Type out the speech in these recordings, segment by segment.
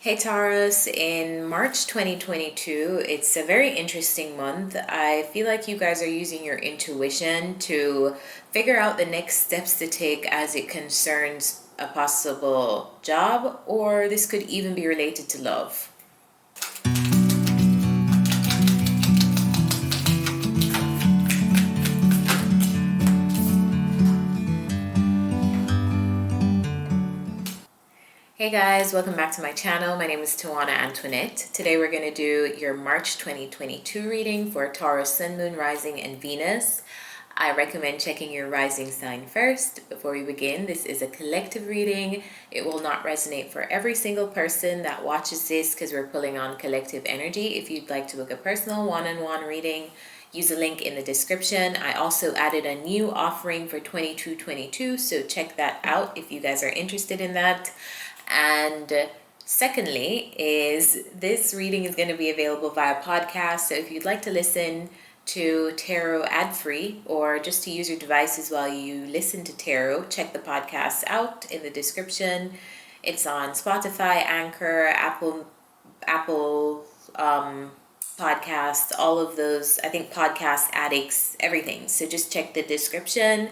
Hey Taurus, in March 2022, it's a very interesting month. I feel like you guys are using your intuition to figure out the next steps to take as it concerns a possible job, or this could even be related to love. Hey guys, welcome back to my channel. My name is Tawanantoinette. Today we're going to do your March 2022 reading for Taurus, Sun, Moon, Rising, and Venus. I recommend checking your rising sign first. Before we begin, this is a collective reading. It will not resonate for every single person that watches this because we're pulling on collective energy. If you'd like to book a personal one-on-one reading, use a link in the description. I also added a new offering for 2222, so check that out if you guys are interested in that. And secondly, is this reading is going to be available via podcast. So if you'd like to listen to tarot ad-free or just to use your devices while you listen to tarot, check the podcast out in the description. It's on Spotify, Anchor, Apple Podcasts, all of those, I think Podcast Addicts, everything. So just check the description.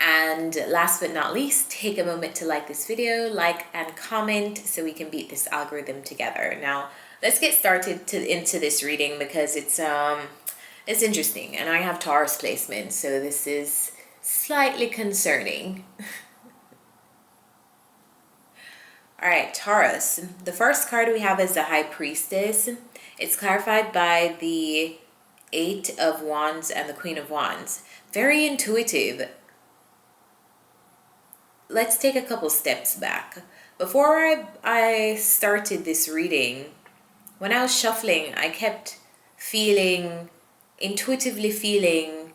And last but not least, take a moment to like this video, like and comment so we can beat this algorithm together. Now, let's get started into this reading because it's interesting, and I have Taurus placement, so this is slightly concerning. All right, Taurus. The first card we have is the High Priestess. It's clarified by the Eight of Wands and the Queen of Wands. Very intuitive. Let's take a couple steps back. Before I started this reading, when I was shuffling, I kept intuitively feeling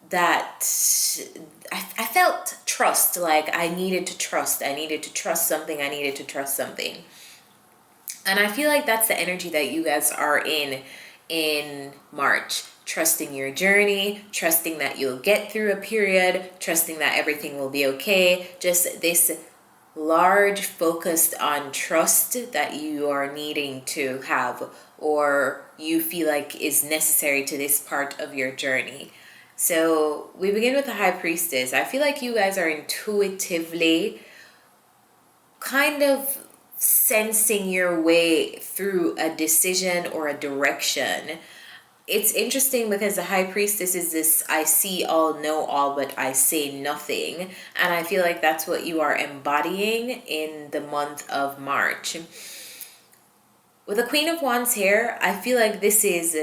that I felt trust, like I needed to trust something. And I feel like that's the energy that you guys are in March. Trusting your journey, trusting that you'll get through a period, trusting that everything will be okay. Just this large focus on trust that you are needing to have or you feel like is necessary to this part of your journey. So we begin with the High Priestess. I feel like you guys are intuitively kind of sensing your way through a decision or a direction. It's interesting because the High Priestess is this I see all, know all, but I say nothing. And I feel like that's what you are embodying in the month of March. With the Queen of Wands here, I feel like this is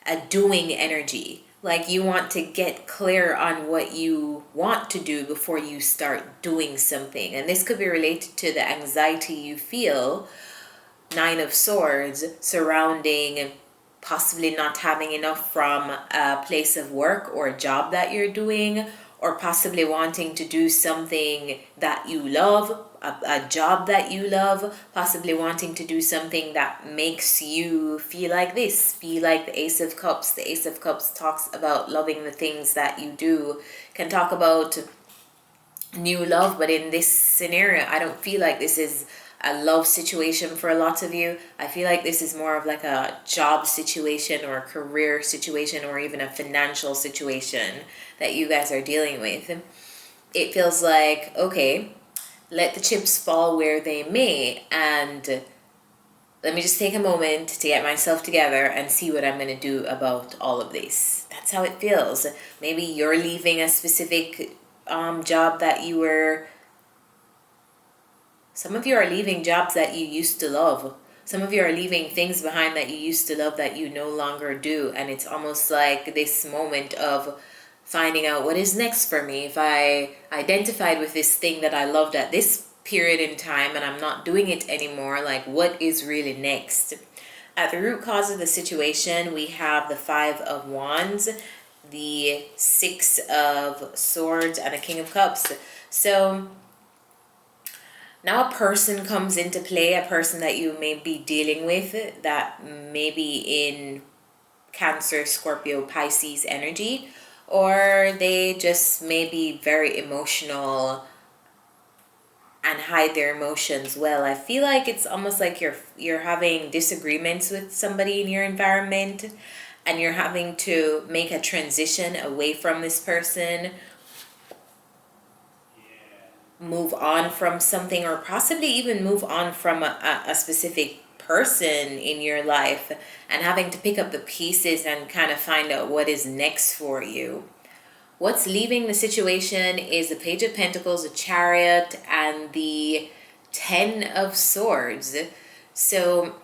a doing energy. Like you want to get clear on what you want to do before you start doing something. And this could be related to the anxiety you feel, Nine of Swords, surrounding possibly not having enough from a place of work or a job that you're doing, or possibly wanting to do something that you love, a job that you love, possibly wanting to do something that makes you feel like this, feel like the Ace of Cups. The Ace of Cups talks about loving the things that you do, can talk about new love, but in this scenario, I don't feel like this is a love situation for a lot of you. I feel like this is more of like a job situation or a career situation or even a financial situation that you guys are dealing with. It feels like, okay, let the chips fall where they may, and let me just take a moment to get myself together and see what I'm going to do about all of this. That's how it feels. Maybe you're leaving a specific job that you were... Some of you are leaving jobs that you used to love. Some of you are leaving things behind that you used to love that you no longer do. And it's almost like this moment of finding out what is next for me. If I identified with this thing that I loved at this period in time and I'm not doing it anymore, like what is really next? At the root cause of the situation, we have the Five of Wands, the Six of Swords, and the King of Cups. So now a person comes into play, a person that you may be dealing with that may be in Cancer, Scorpio, Pisces energy, or they just may be very emotional and hide their emotions well. I feel like it's almost like you're having disagreements with somebody in your environment, and you're having to make a transition away from this person, move on from something, or possibly even move on from a specific person in your life, and having to pick up the pieces and kind of find out what is next for you. What's leaving the situation is the Page of Pentacles, the Chariot, and the Ten of Swords. So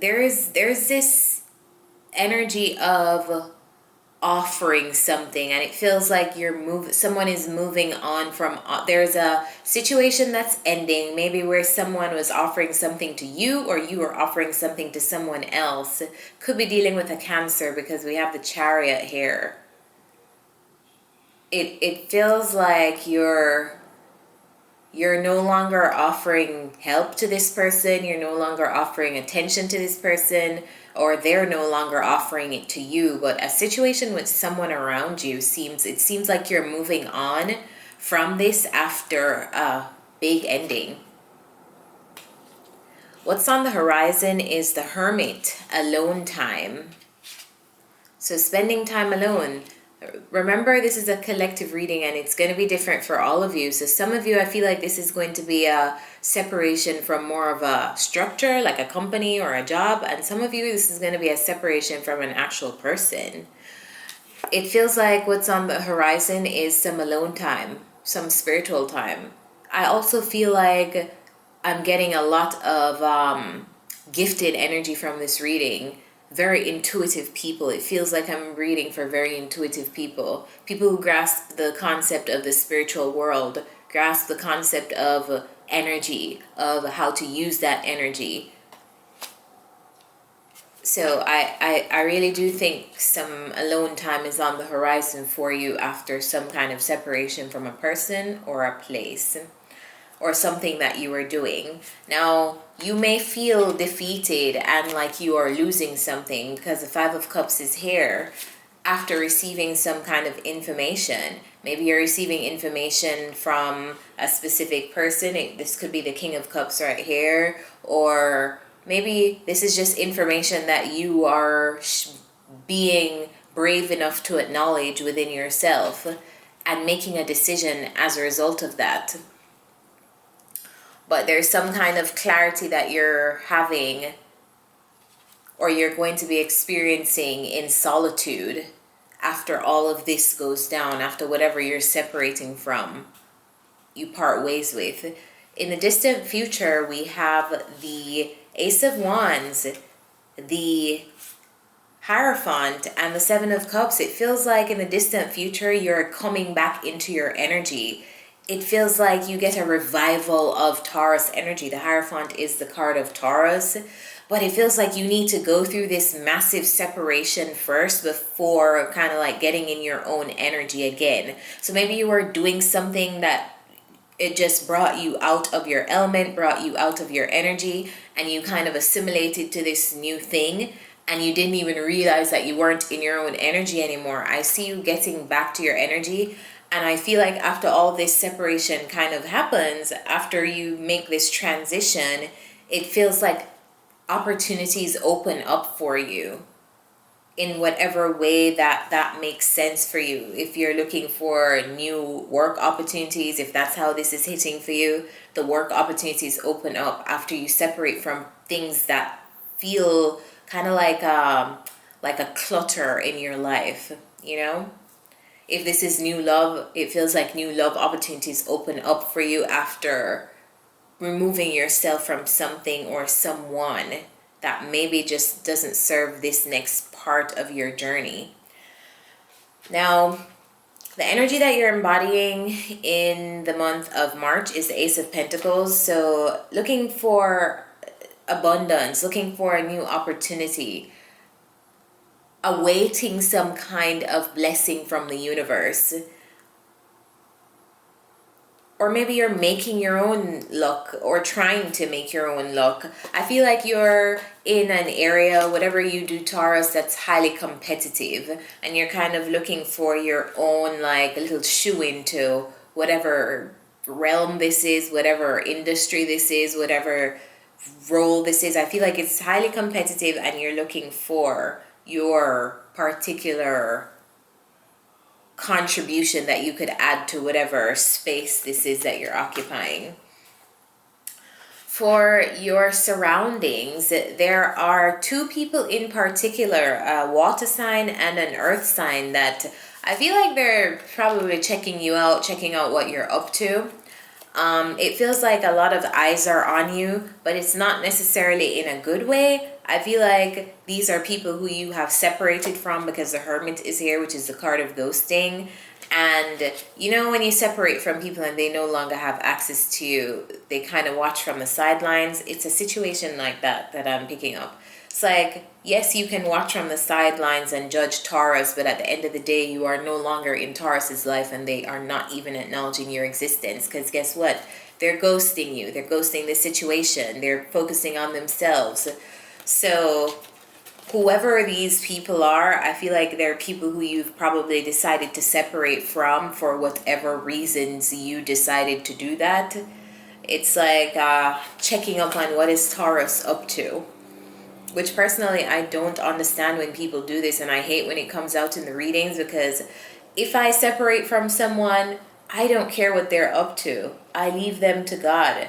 there's this energy of offering something, and it feels like someone is moving on from, there's a situation that's ending, maybe where someone was offering something to you, or you are offering something to someone else. Could be dealing with a Cancer, because we have the Chariot here. It feels like you're no longer offering help to this person, you're no longer offering attention to this person, or they're no longer offering it to you. But a situation with someone around you seems like you're moving on from this after a big ending. What's on the horizon is the Hermit, alone time. So spending time alone. Remember, this is a collective reading, and it's going to be different for all of you. So some of you, I feel like this is going to be a separation from more of a structure, like a company or a job. And some of you, this is going to be a separation from an actual person. It feels like what's on the horizon is some alone time, some spiritual time. I also feel like I'm getting a lot of gifted energy from this reading. Very intuitive people. It feels like I'm reading for very intuitive people. People who grasp the concept of the spiritual world, grasp the concept of energy, of how to use that energy. So I really do think some alone time is on the horizon for you after some kind of separation from a person or a place, or something that you are doing. Now, you may feel defeated and like you are losing something, because the Five of Cups is here after receiving some kind of information. Maybe you're receiving information from a specific person. This could be the King of Cups right here, or maybe this is just information that you are being brave enough to acknowledge within yourself and making a decision as a result of that. But there's some kind of clarity that you're having, or you're going to be experiencing in solitude after all of this goes down, after whatever you're separating from, you part ways with. In the distant future, we have the Ace of Wands, the Hierophant, and the Seven of Cups. It feels like in the distant future, you're coming back into your energy. It feels like you get a revival of Taurus energy. The Hierophant is the card of Taurus, but it feels like you need to go through this massive separation first before kind of like getting in your own energy again. So maybe you were doing something that it just brought you out of your element, brought you out of your energy, and you kind of assimilated to this new thing, and you didn't even realize that you weren't in your own energy anymore. I see you getting back to your energy. And I feel like after all this separation kind of happens, after you make this transition, it feels like opportunities open up for you in whatever way that makes sense for you. If you're looking for new work opportunities, if that's how this is hitting for you, the work opportunities open up after you separate from things that feel kind of like a clutter in your life, you know? If this is new love, it feels like new love opportunities open up for you after removing yourself from something or someone that maybe just doesn't serve this next part of your journey. Now, the energy that you're embodying in the month of March is the Ace of Pentacles. So looking for abundance, looking for a new opportunity, awaiting some kind of blessing from the universe. Or maybe you're making your own luck, or trying to make your own luck. I feel like you're in an area, whatever you do, Taurus, that's highly competitive, and you're kind of looking for your own like little shoe into whatever realm this is, whatever industry this is, whatever role this is. I feel like it's highly competitive and you're looking for your particular contribution that you could add to whatever space this is that you're occupying. For your surroundings, there are two people in particular, a water sign and an earth sign, that I feel like they're probably checking you out, checking out what you're up to. It feels like a lot of eyes are on you, but it's not necessarily in a good way. I feel like these are people who you have separated from, because the Hermit is here, which is the card of ghosting. And you know, when you separate from people and they no longer have access to you, they kind of watch from the sidelines. It's a situation like that that I'm picking up. It's like, yes, you can watch from the sidelines and judge Taurus, but at the end of the day, you are no longer in Taurus's life and they are not even acknowledging your existence. Because guess what? They're ghosting you. They're ghosting the situation. They're focusing on themselves. So whoever these people are, I feel like they're people who you've probably decided to separate from for whatever reasons you decided to do that. It's like checking up on what is Taurus up to. Which personally, I don't understand when people do this, and I hate when it comes out in the readings, because if I separate from someone, I don't care what they're up to. I leave them to God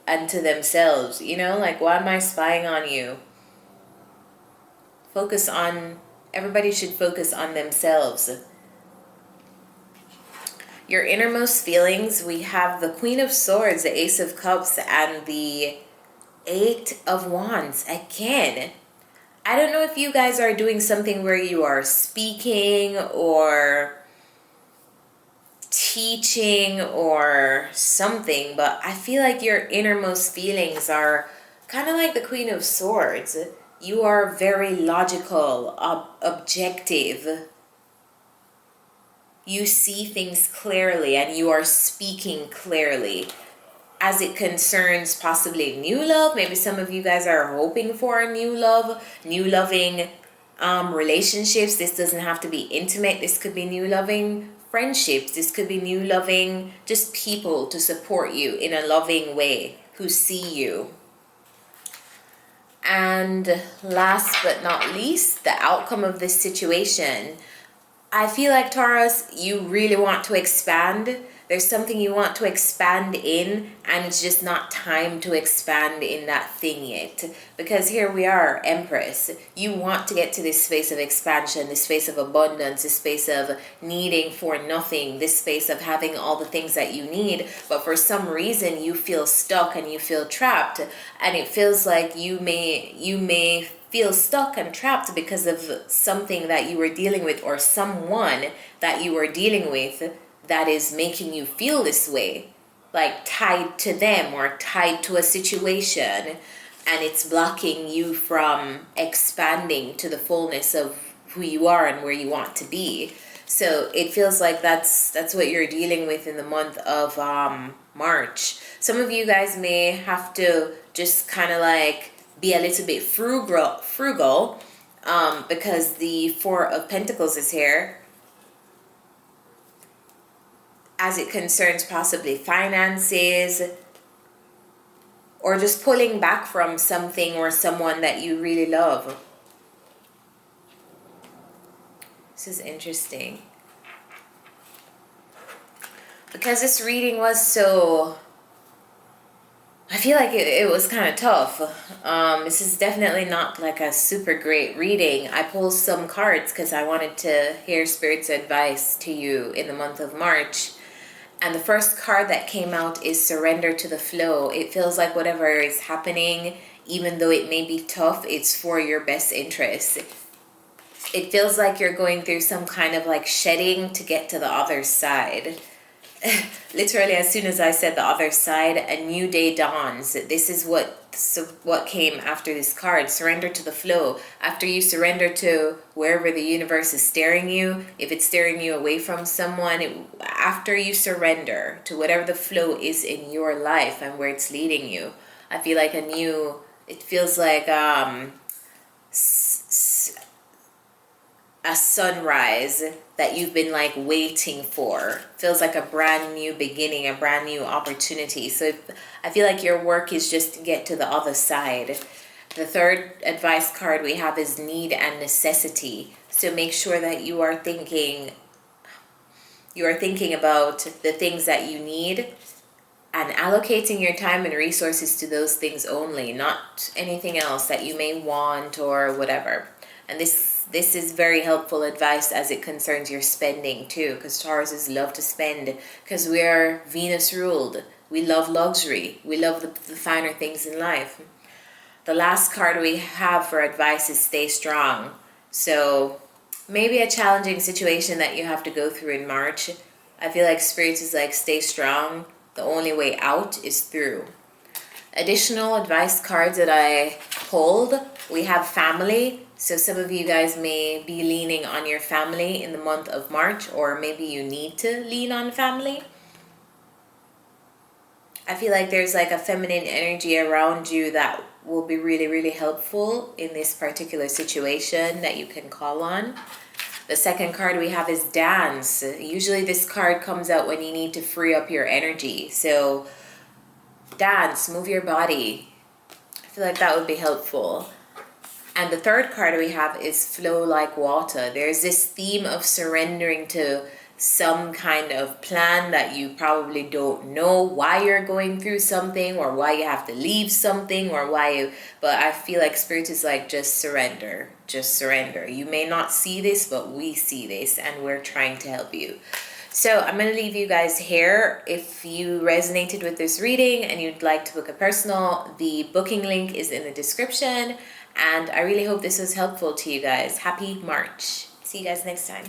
and to themselves. You know, like, why am I spying on you? Focus on, everybody should focus on themselves. Your innermost feelings, we have the Queen of Swords, the Ace of Cups, and the Eight of Wands. Again, I don't know if you guys are doing something where you are speaking or teaching or something, but I feel like your innermost feelings are kind of like the Queen of Swords. You are very logical, objective. You see things clearly and you are speaking clearly. As it concerns possibly new love, maybe some of you guys are hoping for a new love, new loving relationships. This doesn't have to be intimate. This could be new loving friendships. This could be new loving, just people to support you in a loving way, who see you. And last but not least, the outcome of this situation. I feel like, Taurus, you really want to expand. There's something you want to expand in, and it's just not time to expand in that thing yet. Because here we are, Empress. You want to get to this space of expansion, this space of abundance, this space of needing for nothing, this space of having all the things that you need. But for some reason, you feel stuck and you feel trapped. And it feels like you may feel stuck and trapped because of something that you were dealing with, or someone that you were dealing with that is making you feel this way, like tied to them or tied to a situation, and it's blocking you from expanding to the fullness of who you are and where you want to be. So it feels like that's what you're dealing with in the month of March. Some of you guys may have to just kind of like be a little bit frugal because the Four of Pentacles is here, as it concerns possibly finances, or just pulling back from something or someone that you really love. This is interesting, because this reading was so, I feel like it was kind of tough. This is definitely not like a super great reading. I pulled some cards because I wanted to hear Spirit's advice to you in the month of March. And the first card that came out is Surrender to the Flow. It feels like whatever is happening, even though it may be tough, it's for your best interest. It feels like you're going through some kind of like shedding to get to the other side. Literally, as soon as I said the other side, a new day dawns. This is what came after this card. Surrender to the flow. After you surrender to wherever the universe is steering you, if it's steering you away from someone, after you surrender to whatever the flow is in your life and where it's leading you, I feel like it feels like a sunrise that you've been like waiting for. Feels like a brand new beginning, a brand new opportunity. So I feel like your work is just to get to the other side. The third advice card we have is need and necessity. So make sure that you are thinking about the things that you need and allocating your time and resources to those things only, not anything else that you may want or whatever. And this is very helpful advice as it concerns your spending too, because Tauruses love to spend because we are Venus ruled. We love luxury. We love the finer things in life. The last card we have for advice is stay strong. So maybe a challenging situation that you have to go through in March. I feel like Spirit is like, stay strong. The only way out is through. Additional advice cards that I pulled, we have family. So some of you guys may be leaning on your family in the month of March, or maybe you need to lean on family. I feel like there's like a feminine energy around you that will be really, really helpful in this particular situation that you can call on. The second card we have is dance. Usually this card comes out when you need to free up your energy. So dance, move your body. I feel like that would be helpful. And the third card we have is flow like water. There's this theme of surrendering to some kind of plan that you probably don't know why you're going through something, or why you have to leave something, or but I feel like Spirit is like, just surrender. You may not see this, but we see this and we're trying to help you. So I'm going to leave you guys here. If you resonated with this reading and you'd like to book a personal, the booking link is in the description. And I really hope this was helpful to you guys. Happy March. See you guys next time.